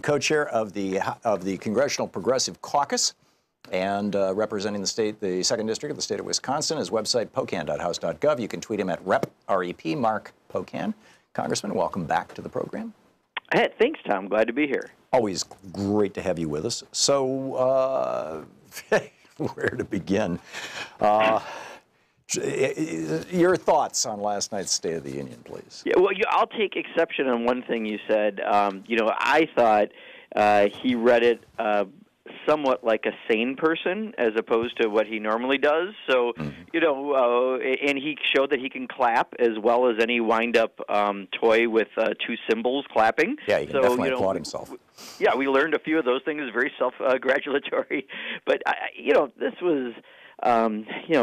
co-chair of the Congressional Progressive Caucus, and representing the state, the 2nd District of the state of Wisconsin. His website, pocan.house.gov. You can tweet him at Rep. R-E-P, Mark Pocan. Congressman, welcome back to the program. Hey, thanks, Tom. Glad to be here. Always great to have you with us. So, where to begin? Your thoughts on last night's State of the Union, please. Yeah, well, I'll take exception on one thing you said. I thought he read it somewhat like a sane person as opposed to what he normally does. So, and he showed that he can clap as well as any wind-up toy with two cymbals clapping. Yeah, he can definitely applaud himself. Yeah, we learned a few of those things, very self-congratulatory. But, this was...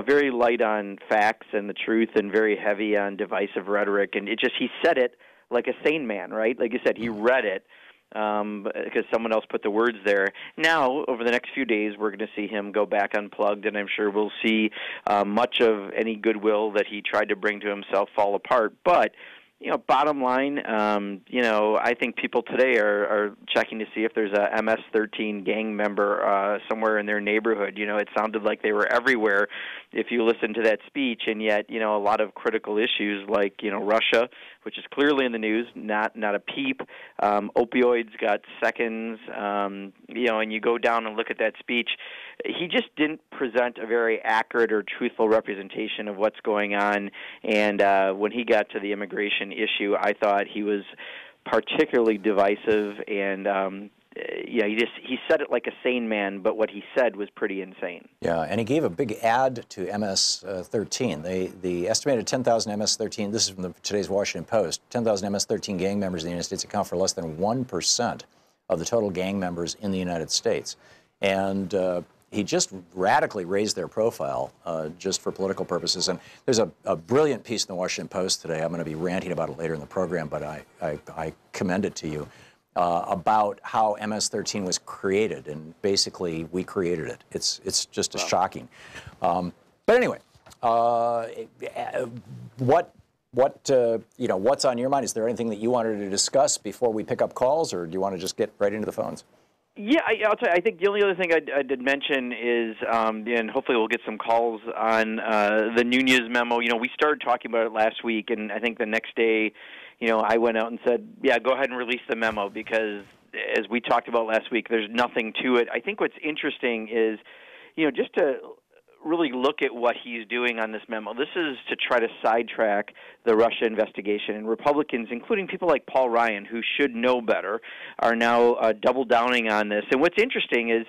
very light on facts and the truth and very heavy on divisive rhetoric. And he said it like a sane man, right? Like you said, he read it because someone else put the words there. Now, over the next few days, we're going to see him go back unplugged, and I'm sure we'll see much of any goodwill that he tried to bring to himself fall apart. But bottom line, I think people today are checking to see if there's a MS-13 gang member somewhere in their neighborhood. It sounded like they were everywhere if you listen to that speech, and yet, a lot of critical issues like, Russia, which is clearly in the news, not a peep. Opioids got seconds, and you go down and look at that speech. He just didn't present a very accurate or truthful representation of what's going on, and when he got to the immigration issue, I thought he was particularly divisive, and he said it like a sane man, but what he said was pretty insane. Yeah, and he gave a big ad to MS-13. The estimated 10,000 MS-13, this is from today's Washington Post, 10,000 MS-13 gang members in the United States account for less than 1% of the total gang members in the United States. And he just radically raised their profile just for political purposes. And there's a brilliant piece in the Washington Post today. I'm going to be ranting about it later in the program, but I commend it to you, about how MS-13 was created. And basically, we created it. It's just shocking. But anyway, what's on your mind? Is there anything that you wanted to discuss before we pick up calls, or do you want to just get right into the phones? Yeah, I'll tell you, I think the only other thing I did mention is, and hopefully we'll get some calls on the Nunez memo. We started talking about it last week, and I think the next day, I went out and said, yeah, go ahead and release the memo, because as we talked about last week, there's nothing to it. I think what's interesting is, just to really look at what he's doing on this memo. This is to try to sidetrack the Russia investigation, and Republicans, including people like Paul Ryan, who should know better, are now double downing on this. And what's interesting is,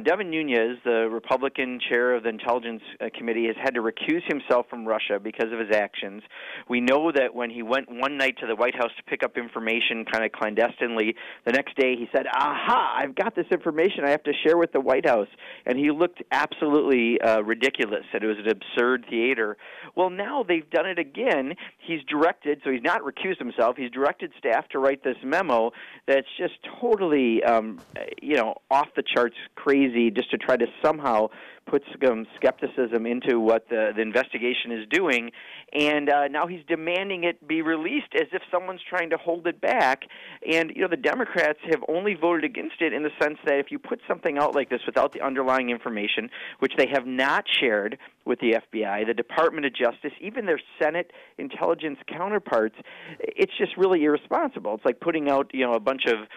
Devin Nunes, the Republican chair of the Intelligence Committee, has had to recuse himself from Russia because of his actions. We know that when he went one night to the White House to pick up information kind of clandestinely, the next day he said, aha, I've got this information I have to share with the White House. And he looked absolutely ridiculous, that it was an absurd theater. Well, now they've done it again. He's directed, so he's not recused himself, he's directed staff to write this memo that's just totally, off the charts crazy, just to try to somehow put some skepticism into what the investigation is doing. And now he's demanding it be released as if someone's trying to hold it back. And, the Democrats have only voted against it in the sense that if you put something out like this without the underlying information, which they have not shared with the FBI, the Department of Justice, even their Senate intelligence counterparts, it's just really irresponsible. It's like putting out, a bunch of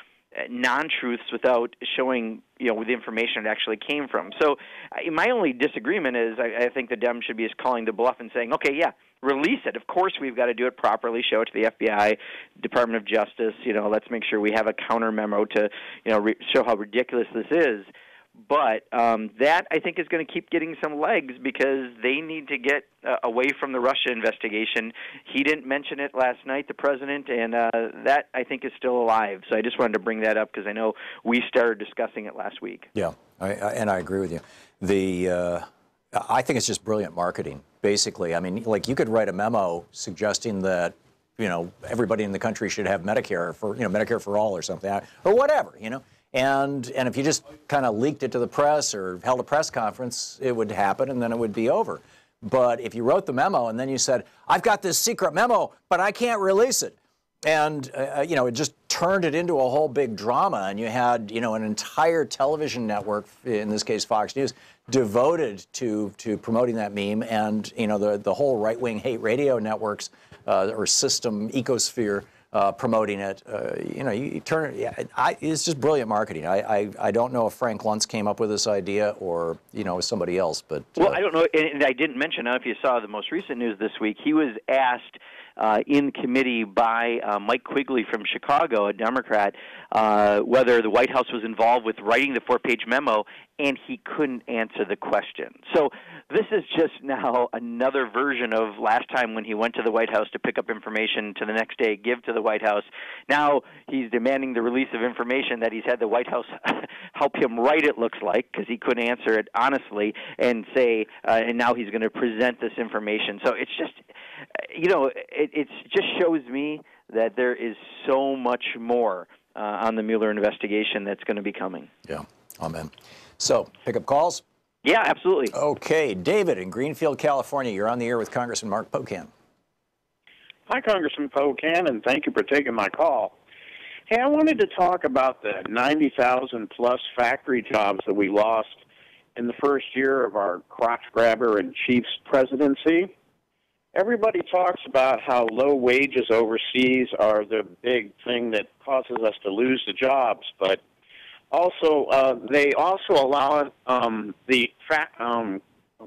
non-truths without showing, where the information actually came from. So my only disagreement is I think the Dems should be just calling the bluff and saying, okay, yeah, release it. Of course we've got to do it properly, show it to the FBI, Department of Justice, let's make sure we have a counter memo to, show how ridiculous this is. But that, I think, is going to keep getting some legs because they need to get away from the Russia investigation. He didn't mention it last night, the president, and that, I think, is still alive. So I just wanted to bring that up because I know we started discussing it last week. Yeah, and I agree with you. I think it's just brilliant marketing, basically. I mean, like, you could write a memo suggesting that, everybody in the country should have Medicare for, Medicare for all or something, or whatever, And if you just kind of leaked it to the press or held a press conference, it would happen and then it would be over. But if you wrote the memo and then you said, I've got this secret memo, but I can't release it, And, it just turned it into a whole big drama. And you had, an entire television network, in this case Fox News, devoted to promoting that meme. And, the whole right-wing hate radio networks or system ecosphere promoting it. You turn it, it's just brilliant marketing. I don't know if Frank Luntz came up with this idea or, somebody else. But well, I don't know. And I didn't mention, I don't know if you saw the most recent news this week, he was asked in committee by Mike Quigley from Chicago, a Democrat, whether the White House was involved with writing the 4-page memo, and he couldn't answer the question. So this is just now another version of last time when he went to the White House to pick up information to the next day give to the White House. Now he's demanding the release of information that he's had the White House help him write, it looks like, because he couldn't answer it honestly, and say, and now he's going to present this information. So it's just, it just shows me that there is so much more on the Mueller investigation that's going to be coming. Yeah, amen. So, pick up calls? Yeah, absolutely. Okay, David in Greenfield, California, you're on the air with Congressman Mark Pocan. Hi, Congressman Pocan, and thank you for taking my call. Hey, I wanted to talk about the 90,000-plus factory jobs that we lost in the first year of our crotch-grabber-in-chief's presidency. Everybody talks about how low wages overseas are the big thing that causes us to lose the jobs, but also they also allow the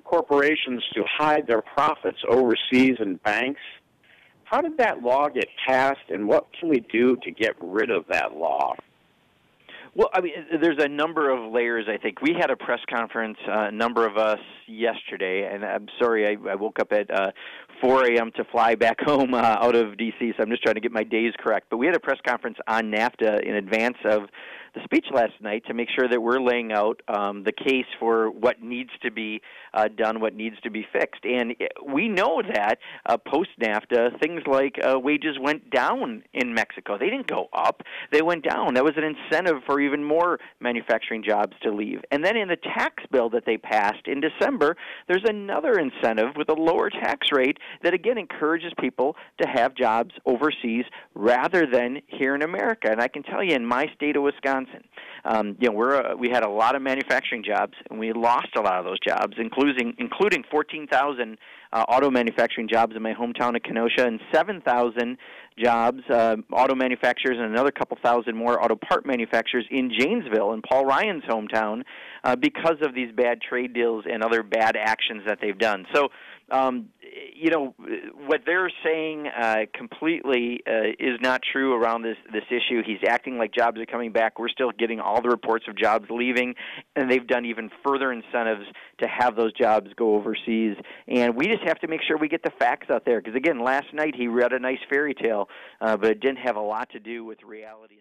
corporations to hide their profits overseas in banks. How did that law get passed, and what can we do to get rid of that law? Well, I mean, there's a number of layers, I think. We had a press conference, a number of us, yesterday, and I'm sorry I woke up at 4 a.m. to fly back home out of D.C., so I'm just trying to get my days correct. But we had a press conference on NAFTA in advance of the speech last night to make sure that we're laying out the case for what needs to be done, what needs to be fixed. And we know that post-NAFTA, things like wages went down in Mexico. They didn't go up. They went down. That was an incentive for even more manufacturing jobs to leave. And then in the tax bill that they passed in December, there's another incentive with a lower tax rate that, again, encourages people to have jobs overseas rather than here in America. And I can tell you, in my state of Wisconsin, we had a lot of manufacturing jobs, and we lost a lot of those jobs, including 14,000 auto manufacturing jobs in my hometown of Kenosha, and 7,000 jobs, auto manufacturers, and another couple thousand more auto part manufacturers in Janesville, in Paul Ryan's hometown, because of these bad trade deals and other bad actions that they've done. So, what they're saying completely is not true around this issue. He's acting like jobs are coming back. We're still getting all the reports of jobs leaving, and they've done even further incentives to have those jobs go overseas. And we just have to make sure we get the facts out there, because, again, last night he read a nice fairy tale, but it didn't have a lot to do with reality.